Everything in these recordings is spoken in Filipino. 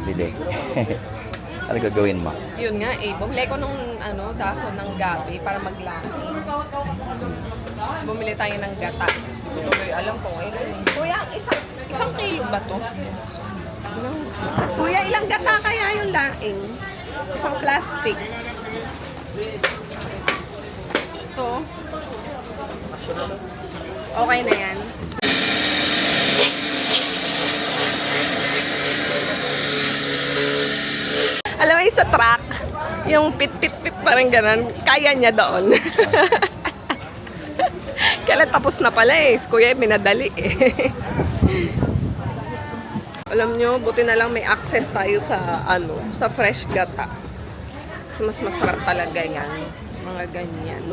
Bili. Ano gagawin mo? Yun nga eh, bumili ko nung dahon ng gabi para maglaki. Bumili tayo ng gata. Okay, alam ko ngayon. Kuya, isang kilo ba to? Kuya, ilang gata kaya yung laing? Isang plastic. Ito. Okay na yan. Alam mo sa truck, yung pit-pit-pit parang ganun, kaya niya doon. Kaya tapos na pala eh. Si Kuya minadali eh. Alam nyo, buti na lang may access tayo sa sa fresh gata. Kasi mas masarap talaga yan. Mga ganyan.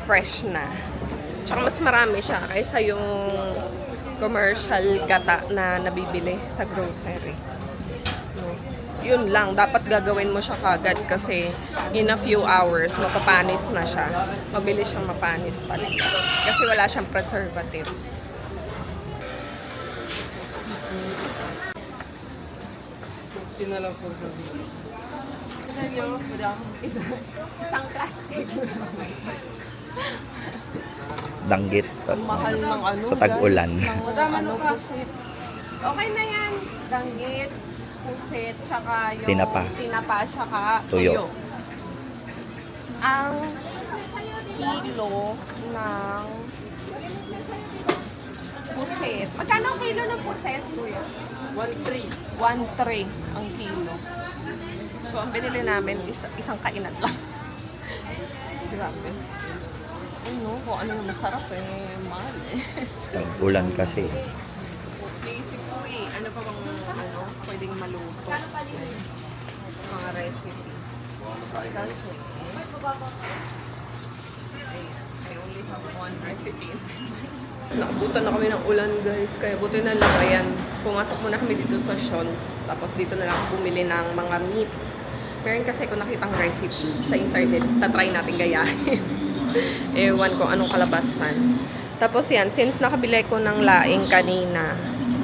Fresh na. Tsaka mas marami siya kaysa yung commercial gata na nabibili sa grocery. Yun lang, dapat gagawin mo siya kagad kasi in a few hours, mapapanis na siya. Mabilis siyang mapanis talaga. Kasi wala siyang preservatives. Yun na lang po sa video. Isang plastic. Danggit. Mahal ng Sa tag-ulan. Pusit. Okay na yan. Danggit, pusit, tsaka yung Tinapa. tsaka Tuyo. Ang kilo ng pusit. Magkano ang kilo ng pusit, Kuya? 1-3. 1.3 ang kilo. So, ang binili namin isang kainan lang. Grabe. Kung ano yung masarap eh, mahal eh. Tag-ulan kasi. Naisip ko eh, ano pa bang pwedeng maluto? Mga recipe. Kasi, I only have one recipe. Nakabutan na kami ng ulan guys, kaya buti na lang, ayan, pumasok muna kami dito sa Sean's, tapos dito na lang bumili ng mga meat. Meron kasi ko nakitang recipe sa internet, tatry natin gayahin. Ewan ko anong kalabasan. Tapos yan, since nakabili ko ng laing kanina,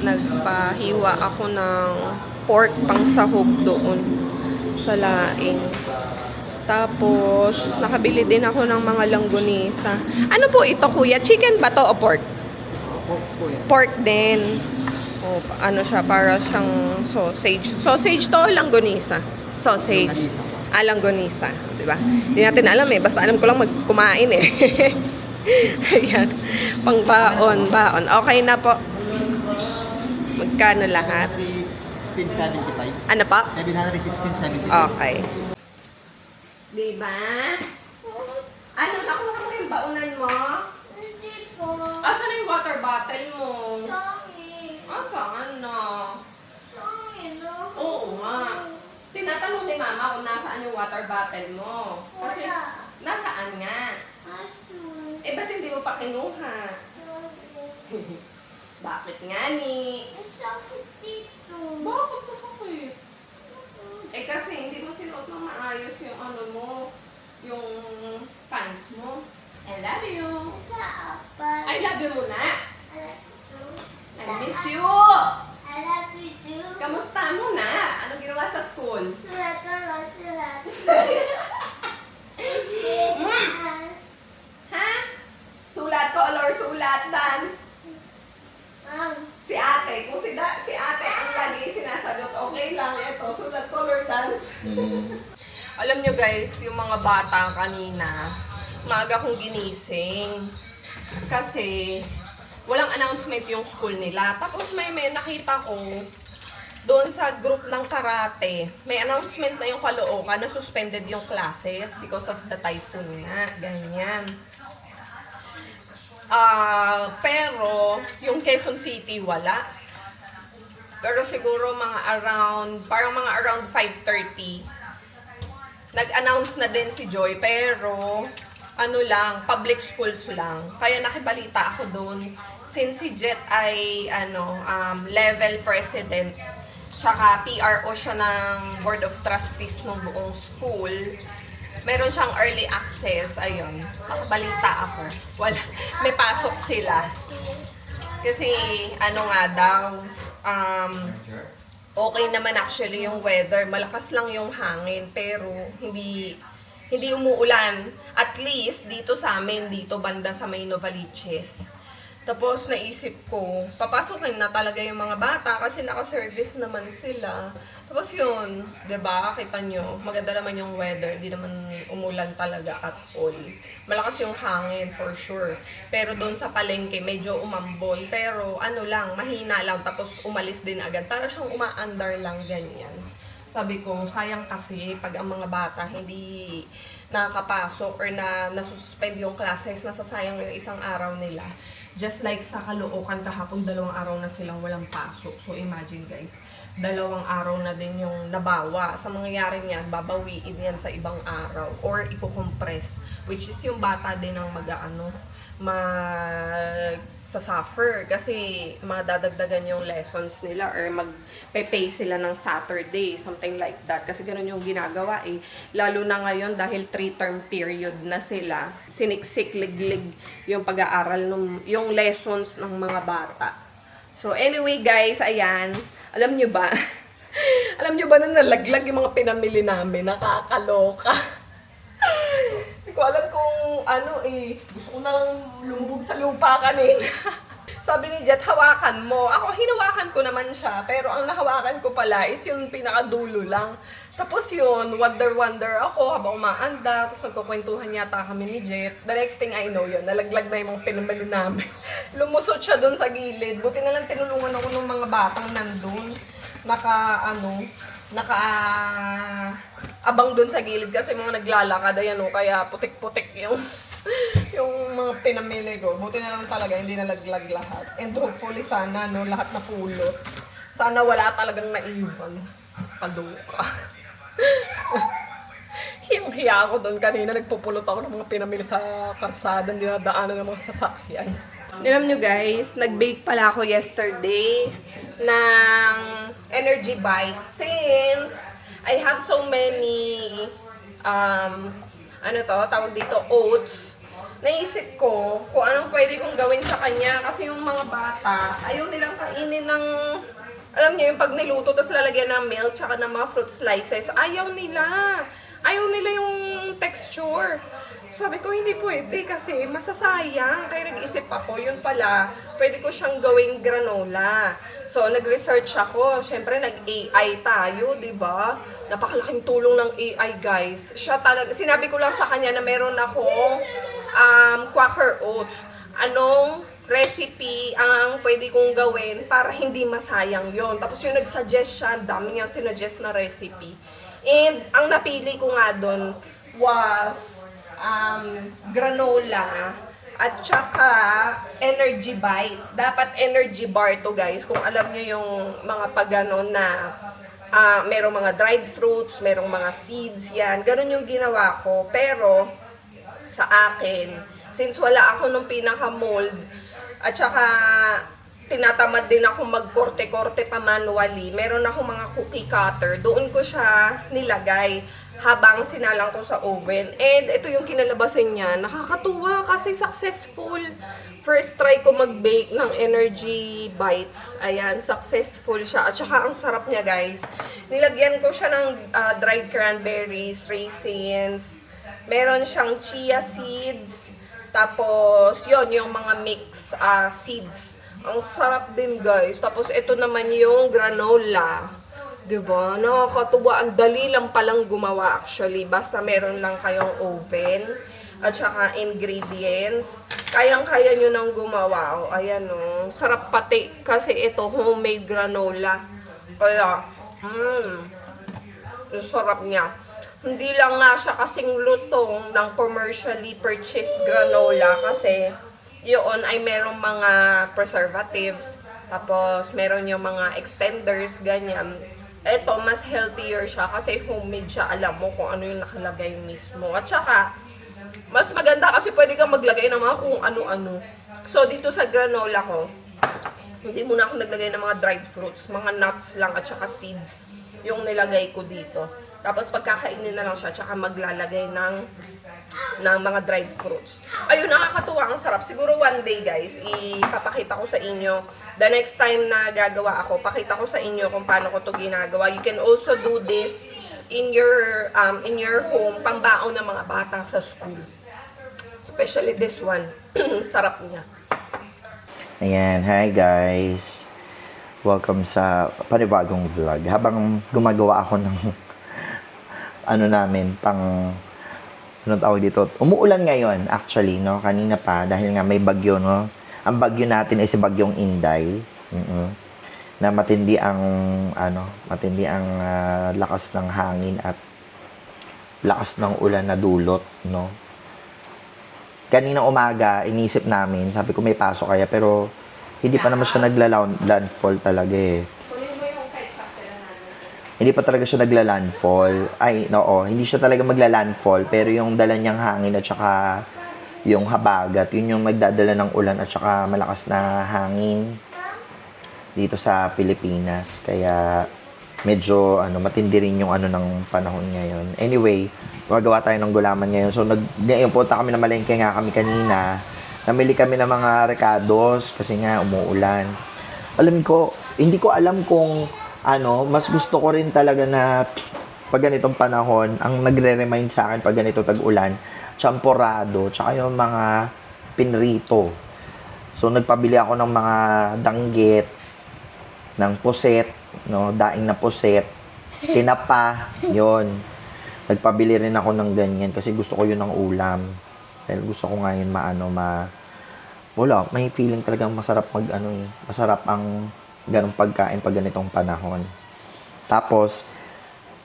nagpahiwa ako ng pork pang sahog doon sa laing. Tapos, nakabili din ako ng mga langgonisa. Ano po ito, Kuya? Chicken ba to o pork? Pork po yan. Pork din. O, ano siya, para siyang sausage. Sausage to o langgonisa? Sausage. Langgonisa. Diba? Hindi natin alam eh. Basta alam ko lang kumain eh. Ayan. Pang baon. Okay na po. Magkano lahat? 1675. Ano pa? 716.75. Okay. Diba? Ano? Nakuha mo yung baunan mo? Hindi po. Asan na yung water bottle mo? Sorry. Asan na? Sorry, no? Oo nga. Tinatanong ni Mama kung nasaan yung water bottle mo. Kasi, Wala. nasaan nga? Asun. Ba't hindi mo pa kinuha? Sorry. Bakit nga ni? Ang sakit dito. Bakit masakit? Kasi hindi mo sinuot ng maayos yung mo, yung pants mo. I love you. Sa apat. I love you muna. I love you. I miss you. I love you too. Kamusta mo na? Ano ginawa sa school? Sulat ka lang, sulat. Ha? Sulat ko or sulat dance? Si ate, kung si ate ang lagi sinasagot, okay lang ito, sulat color dance. Alam nyo guys, yung mga bata kanina, maaga kong ginising. Kasi, walang announcement yung school nila. Tapos may nakita ko, doon sa group ng karate, may announcement na yung Caloocan na suspended yung classes because of the typhoon nga, ganyan. Pero, yung Quezon City, wala. Pero siguro parang mga around 5:30, nag-announce na din si Joy, pero, public schools lang. Kaya nakibalita ako doon. Since si Jet ay, level president, tsaka PRO siya ng Board of Trustees ng buong school, meron siyang early access, ayun, nakabalita ako. May pasok sila. Kasi, nga daw, okay naman actually yung weather. Malakas lang yung hangin, pero hindi umuulan. At least dito sa amin, dito banda sa may Novaliches. Tapos naisip ko, papasukin na talaga yung mga bata kasi naka-service naman sila. Tapos yun, 'di ba? Kita nyo, maganda naman yung weather, di naman umulan talaga at all. Malakas yung hangin for sure. Pero doon sa palengke, medyo umambon. Pero ano lang, mahina lang. Tapos umalis din agad. Para siyang umaandar lang ganyan. Sabi ko, sayang kasi pag ang mga bata hindi nakakapasok or nasuspend yung classes, nasasayang yung isang araw nila. Just like sa Caloocan kahapon, 2 araw na silang walang pasok. So imagine guys, 2 araw na din yung nabawa. Sa mangyayari niyan, babawiin yan sa ibang araw or i-compress. Which is yung bata din ang suffer kasi madadagdagan yung lessons nila or mag-pay sila ng Saturday, something like that. Kasi ganun yung ginagawa eh. Lalo na ngayon dahil 3-term period na sila, siniksik, liglig yung pag-aaral, yung lessons ng mga bata. So anyway guys, ayan, alam nyo ba? Alam nyo ba na nalaglag yung mga pinamili namin? Nakakaloka. Hindi ko alam kung gusto ko nang lumubog sa lupa kanina. Sabi ni Jet, hawakan mo. Ako, hinawakan ko naman siya. Pero ang nahawakan ko pala is yung pinakadulo lang. Tapos yun, wonder ako habang umaanda. Tapos nagkukwentuhan yata kami ni Jet. The next thing I know yun, nalaglag na yung mga pinamali namin. Lumusot siya dun sa gilid. Buti na lang tinulungan ako ng mga batang nandun. Abang dun sa gilid kasi mga naglalakad, ayan o, kaya putik-putik yung mga pinamili ko. Buti na lang talaga, hindi nalaglag lahat. And hopefully sana, lahat na pulot. Sana wala talagang naiwan. Paduka. Hiyang-hiya ako doon kanina, nagpupulot ako ng mga pinamili sa karsada, dinadaanan ng mga sasakyan. Alam nyo guys, nag-bake pala ako yesterday ng energy bites since I have so many tawag dito, oats. Naisip ko kung anong pwede kong gawin sa kanya kasi yung mga bata, ayaw nilang kainin ng, alam niyo yung pag niluto tapos lalagyan ng milk tsaka ng mga fruit slices, ayaw nila yung texture. Sabi ko, hindi pwede kasi masasayang. Kaya nag-isip ako, yun pala, pwede ko siyang gawing granola. So, nag-research ako. Siyempre, nag-AI tayo, di ba? Napakalaking tulong ng AI, guys. Siya talaga, sinabi ko lang sa kanya na meron akong Quaker Oats. Anong recipe ang pwede kong gawin para hindi masayang yon. Tapos yung nag-suggest siya, dami niyang sinuggest na recipe. And ang napili ko nga doon was granola at saka energy bites. Dapat energy bar to guys. Kung alam niyo yung mga pagganon na merong mga dried fruits, merong mga seeds, yan. Ganon yung ginawa ko. Pero sa akin, since wala ako nung pinaka-mold at saka tinatamad din ako magkorte-korte pa manually, meron ako mga cookie cutter. Doon ko siya nilagay habang sinalang ko sa oven. And ito yung kinalabasan niya. Nakakatuwa kasi successful. First try ko mag-bake ng energy bites. Ayan, successful siya. At saka ang sarap niya guys. Nilagyan ko siya ng dried cranberries, raisins. Meron siyang chia seeds. Tapos, yon yung mga mix seeds. Ang sarap din guys. Tapos ito naman yung granola. Diba? Nakakatuwa. Ang dali lang palang gumawa actually. Basta meron lang kayong oven at saka ingredients. Kayang-kaya nyo nang gumawa. O, ayan o. Sarap pati. Kasi ito, homemade granola. Kaya, sarap niya. Hindi lang nga siya kasing lutong ng commercially purchased granola. Kasi, yun ay merong mga preservatives. Tapos, meron yung mga extenders, ganyan. Ito, mas healthier siya kasi homemade siya. Alam mo kung ano yung nakalagay mismo. At saka, mas maganda kasi pwede kang maglagay ng mga kung ano-ano. So, dito sa granola ko, hindi muna ako naglagay ng mga dried fruits. Mga nuts lang at saka seeds yung nilagay ko dito. Tapos pagkakainin na lang siya, tsaka maglalagay ng mga dried fruits. Ayun, nakakatuwa, ang sarap. Siguro one day, guys, ipapakita ko sa inyo. The next time na gagawa ako, pakita ko sa inyo kung paano ko to ginagawa. You can also do this in your home, pambaon ng mga bata sa school. Especially this one. Sarap niya. Ayan, hi guys. Welcome sa panibagong vlog. Habang gumagawa ako ng anong tawag dito? Umuulan ngayon actually, no? Kanina pa dahil nga may bagyo, no? Ang bagyo natin ay si bagyong Inday. Na matindi ang lakas ng hangin at lakas ng ulan na dulot, no? Kaninang umaga, inisip namin, sabi ko may pasok kaya, pero hindi pa naman siya nagla-landfall talaga eh. Hindi pa talaga siya nagla-landfall. Hindi siya talaga magla-landfall, pero yung dala niyang hangin at saka yung habagat, yun yung magdadala ng ulan at saka malakas na hangin dito sa Pilipinas. Kaya medyo matindi rin yung ng panahon ngayon. Anyway, magawa tayo ng gulaman ngayon. So punta kami na malengke nga kami kanina. Namili kami ng mga recados kasi nga umuulan. Hindi ko alam kung mas gusto ko rin talaga na pag ganitong panahon, ang nagre-remind sa akin pag ganito tag-ulan, champorado, tsaka yung mga pinrito. So nagpabili ako ng mga danggit, ng puset, no, daing na puset, tinapa, yon. Nagpabili rin ako ng ganyan kasi gusto ko yun ng ulam. Dahil gusto ko nga yun may feeling talagang masarap masarap ang ganong pagkain pag ganitong panahon. Tapos,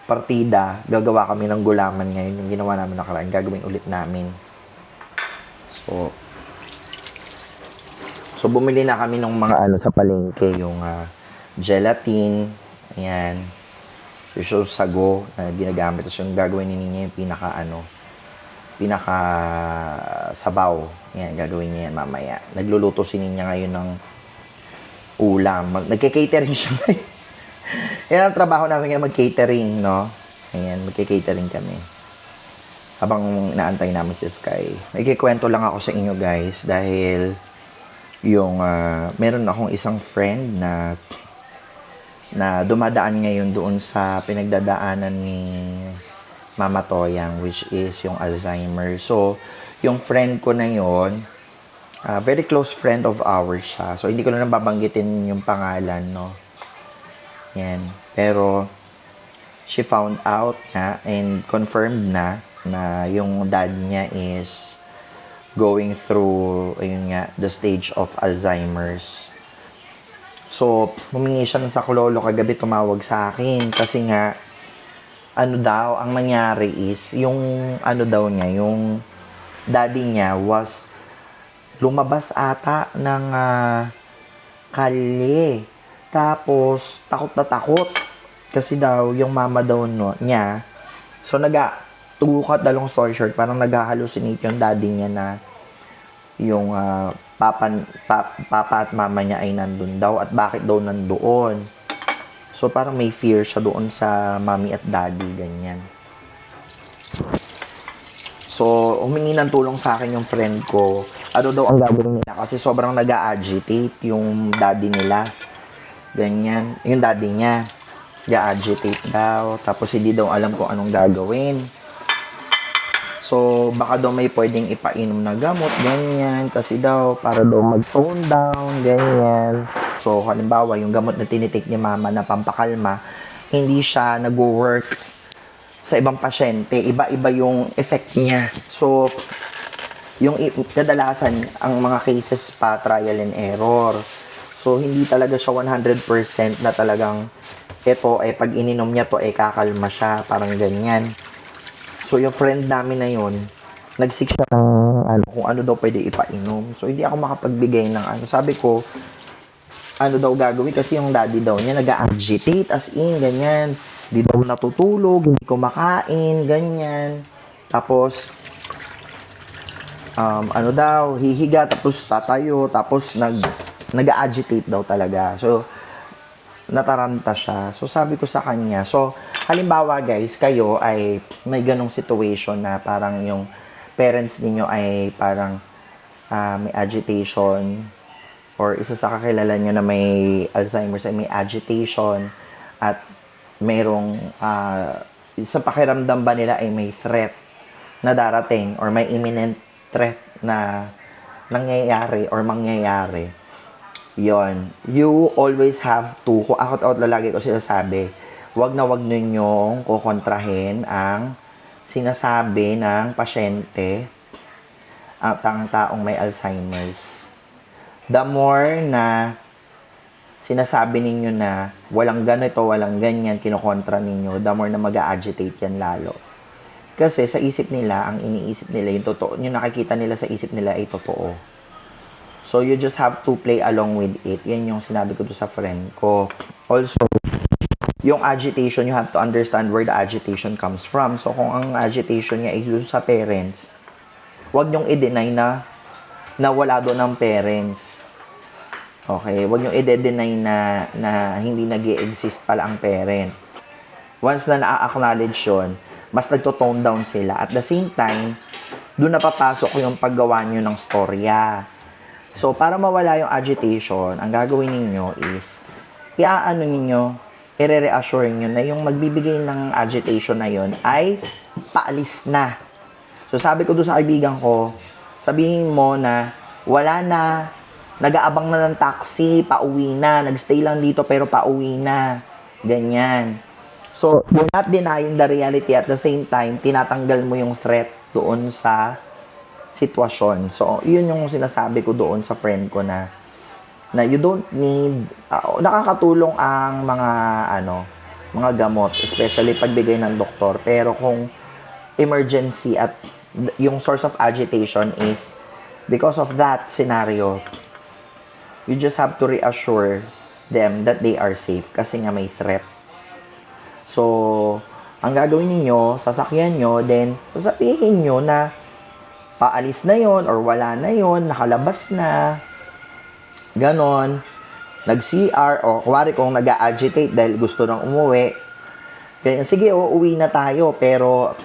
partida, gagawa kami ng gulaman ngayon. Yung ginawa namin nakaraan, gagawin ulit namin. So bumili na kami ng mga sa palengke, yung gelatin, ayan. So, sago na ginagamit. Tapos yung gagawin ni Nina yung pinaka sabaw. Yan, gagawin niya yan mamaya. Nagluluto si Nina ngayon ng ulam. Nagke-catering siya ngayon. Yan ang trabaho namin ngayon, mag-catering, no? Ayan, magke-catering kami. Habang naantay namin si Sky. Nagkikwento lang ako sa inyo, guys, dahil yung meron akong isang friend na dumadaan ngayon doon sa pinagdadaanan ni Mama Toyang, which is yung Alzheimer. So, yung friend ko na yon, very close friend of ours siya. So, hindi ko na babanggitin yung pangalan, no? Yan. Pero, she found out and confirmed na yung dad niya is going through, the stage of Alzheimer's. So, humingi siya ng saklolo kagabi, tumawag sa akin. Kasi nga, ang nangyari is, yung yung daddy niya was lumabas ata ng kalye. Tapos, takot na takot. Kasi daw, yung mama daw niya, so to cut the long story short, parang nag-hallucinate yung daddy niya na yung papa at mama niya ay nandun daw at bakit daw nandoon. So, parang may fear siya doon sa mommy at daddy, ganyan. So, humingi ng tulong sa akin yung friend ko. Ano daw ang gagawin nila? Kasi sobrang nag-a-agitate yung daddy nila. Ganyan. Yung daddy niya. Nag-a-agitate daw. Tapos, hindi daw alam kung anong gagawin. So, baka daw may pwedeng ipainom na gamot, ganyan. Kasi daw, para daw mag-tone down, ganyan. So, halimbawa, yung gamot na tinitik ni mama na pampakalma, hindi siya nag-work sa ibang pasyente. Iba-iba yung effect niya. So, yung kadalasan, ang mga cases pa, trial and error. So, hindi talaga siya 100% na talagang ito, pag ininom niya to, kakalma siya. Parang ganyan. So, yung friend namin na yun, nagsik siya ng kung ano daw pwede ipainom. So, hindi ako makapagbigay ng Sabi ko, ano daw gagawin? Kasi yung daddy daw niya nag-agitate, as in, ganyan. Hindi daw natutulog, hindi kumakain, ganyan. Tapos, hihiga, tapos tatayo, tapos nag-agitate daw talaga. So, nataranta siya. So, sabi ko sa kanya, so, halimbawa guys, kayo ay may ganong situation na parang yung parents ninyo ay parang may agitation or isa sa kakilala nyo na may Alzheimer's ay may agitation at mayroong sa pakiramdam ba nila ay may threat na darating or may imminent threat na nangyayari or mangyayari. Yon, you always have to, kung ako lagi ko sinasabi, wag ninyong kukontrahin ang sinasabi ng pasyente at ang taong may Alzheimer's. The more na sinasabi ninyo na walang ganito, walang ganyan, kinokontra ninyo, the more na mag-agitate yan lalo. Kasi sa isip nila, ang iniisip nila, yung totoo, yung nakikita nila sa isip nila ay totoo. So, you just have to play along with it. Yan yung sinabi ko to sa friend ko. Also, yung agitation, you have to understand where the agitation comes from. So, kung ang agitation niya ay doon sa parents, huwag niyong i-deny na wala doon ang parents. Okay? Huwag niyong i-deny na hindi nag-i-exist pala ang parent. Once na na-acknowledge yun, mas nagto-tone down sila. At the same time, doon napapasok yung paggawa niyo ng storya. So, para mawala yung agitation, ang gagawin ninyo is, i-reassure nyo na yung magbibigay ng agitation na yon ay paalis na. So, sabi ko doon sa kaibigan ko, sabihin mo na, wala na, nag-aabang na ng taxi, pauwi na, nagstay lang dito pero pauwi na. Ganyan. So, you're not denying the reality at the same time, tinatanggal mo yung threat doon sa sitwasyon. So, yun yung sinasabi ko doon sa friend ko na you don't need, nakakatulong ang mga gamot, especially pagbigay ng doktor. Pero kung emergency at yung source of agitation is because of that scenario, you just have to reassure them that they are safe kasi nga may threat. So, ang gagawin ninyo, sasakyan nyo, then sasabihin nyo na paalis na yon or wala na yon, nakalabas na, ganon, nag-CR, o kuwari kung nag-agitate dahil gusto nang umuwi, ganyan, sige, uuwi na tayo, pero,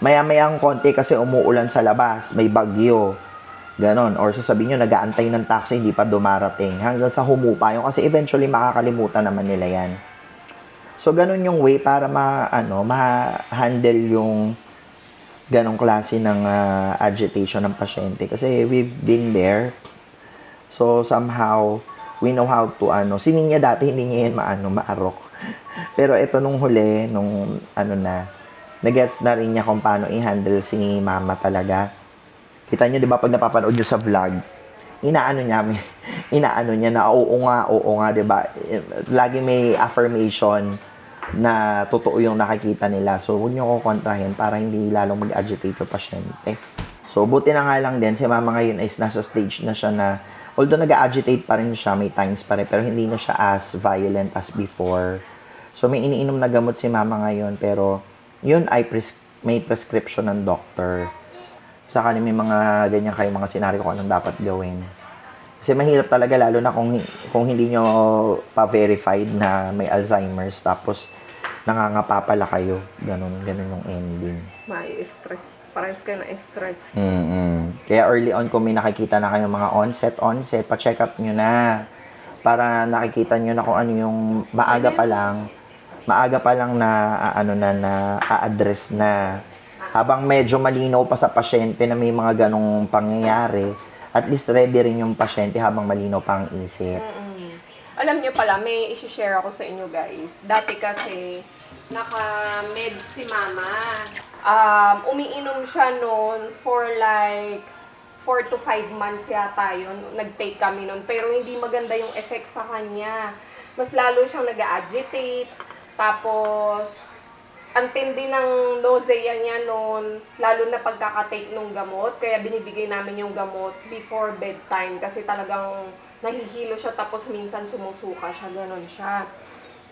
maya-mayang konti kasi umuulan sa labas, may bagyo, ganon, or sasabihin nyo, nag-aantay ng taxi, hindi pa dumarating, hanggang sa humupa yun, kasi eventually makakalimutan naman nila yan. So, ganon yung way para ma-handle yung ganong klase ng agitation ng pasyente. Kasi we've been there. So, somehow, we know how to, si Ninya dati, hindi niya yan maarok. Pero ito nung huli, nag-gets na rin niya kung paano i-handle si mama talaga. Kita niyo, di ba, pag napapanood niyo sa vlog, inaano niya na, oo nga, di ba? Lagi may affirmation na totoo yung nakikita nila. So, huwag niyo kukontrahin para hindi lalong mag-agitate yung pasyente. So, buti na nga lang din, si mama ngayon is nasa stage na siya na, although nag-agitate pa rin siya, may times pa rin, pero hindi na siya as violent as before. So, may iniinom na gamot si mama ngayon, pero yun ay may prescription ng doctor. Saka may mga ganyan kayo, mga senaryo kung anong dapat gawin. Kasi mahirap talaga, lalo na kung hindi nyo pa-verified na may Alzheimer's, tapos nangangapa pala kayo. Ganun yung ending. May stress. Parehas kayo na stress. Kaya early on, kung may nakikita na kayong mga onset, pa-check up nyo na. Para nakikita nyo na kung ano yung maaga pa lang na a-address na. Habang medyo malinaw pa sa pasyente na may mga ganong pangyayari, at least ready rin yung pasyente habang malinaw pa ang isip. Alam niyo pala, may isi-share ako sa inyo guys. Dati kasi, naka-med si mama. Umiinom siya noon for like 4 to 5 months yata yun. Nag-take kami noon. Pero hindi maganda yung effect sa kanya. Mas lalo siyang nag-agitate. Tapos, ang tindi ng nausea niya noon, lalo na pagkakatake ng gamot. Kaya binibigay namin yung gamot before bedtime. Kasi talagang nahihilo siya, tapos minsan sumusuka siya, gano'n siya.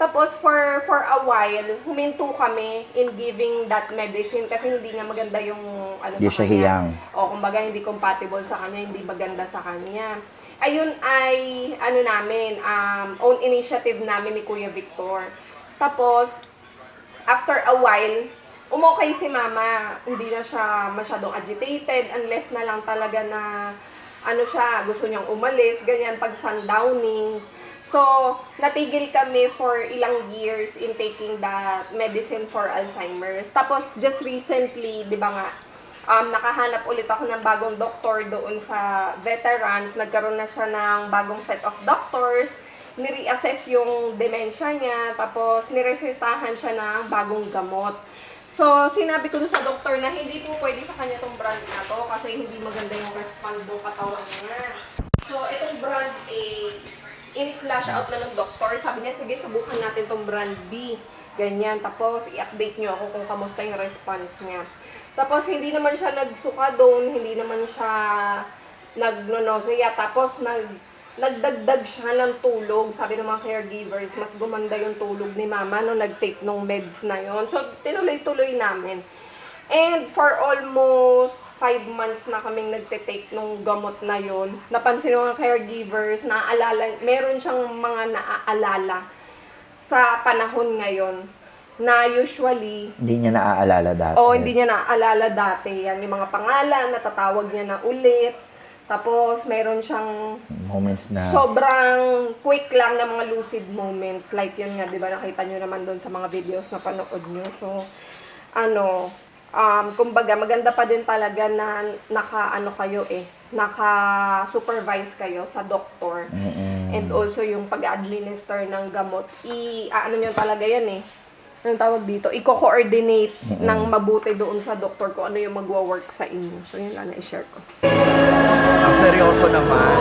Tapos for a while, huminto kami in giving that medicine kasi hindi nga maganda yung Hindi siya hiyang. O kumbaga hindi compatible sa kanya, hindi maganda sa kanya. Ayun ay own initiative namin ni Kuya Victor. Tapos after a while, umokay si mama. Hindi na siya masyadong agitated unless na lang talaga na ano siya, gusto niyang umalis, ganyan pag sundowning. So, natigil kami for ilang years in taking the medicine for Alzheimer's. Tapos, just recently, di ba nga, nakahanap ulit ako ng bagong doktor doon sa veterans. Nagkaroon na siya ng bagong set of doctors. Ni-reassess yung dementia niya. Tapos, niresetahan siya ng bagong gamot. So, sinabi ko doon sa doktor na hindi po pwede sa kanya itong brand na to kasi hindi maganda yung respond ng katawan niya. So, itong brand A, in-slash out na ng doktor. Sabi niya, sige, subukan natin itong brand B. Ganyan. Tapos, i-update niyo ako kung kamusta yung response niya. Tapos, hindi naman siya nagsuka doon, hindi naman siya nag-nausea. Tapos, nagdagdag siya ng tulog. Sabi ng mga caregivers, mas gumanda yung tulog ni mama nung nag-take nung meds na yon. So, tinuloy-tuloy namin. And for almost 5 months na kaming nagte-take nung gamot na yon, napansin ng mga caregivers, naaalala, meron siyang mga naaalala sa panahon ngayon na usually Hindi niya naaalala dati. hindi niya naaalala dati. Yan, yung mga pangalan, natatawag niya na ulit. Tapos, meron siyang Moments na... sobrang quick lang na mga lucid moments. Like yun nga, di ba, nakita nyo naman doon sa mga videos na panood nyo. So, kumbaga, maganda pa din talaga na naka-supervise kayo sa doktor. And also, yung pag-administer ng gamot, nyo talaga yan anong tawag dito? I-coordinate ng mabuti doon sa doktor kung ano yung magwa-work sa inyo. So, yun lang na i-share ko. Ang seryoso naman.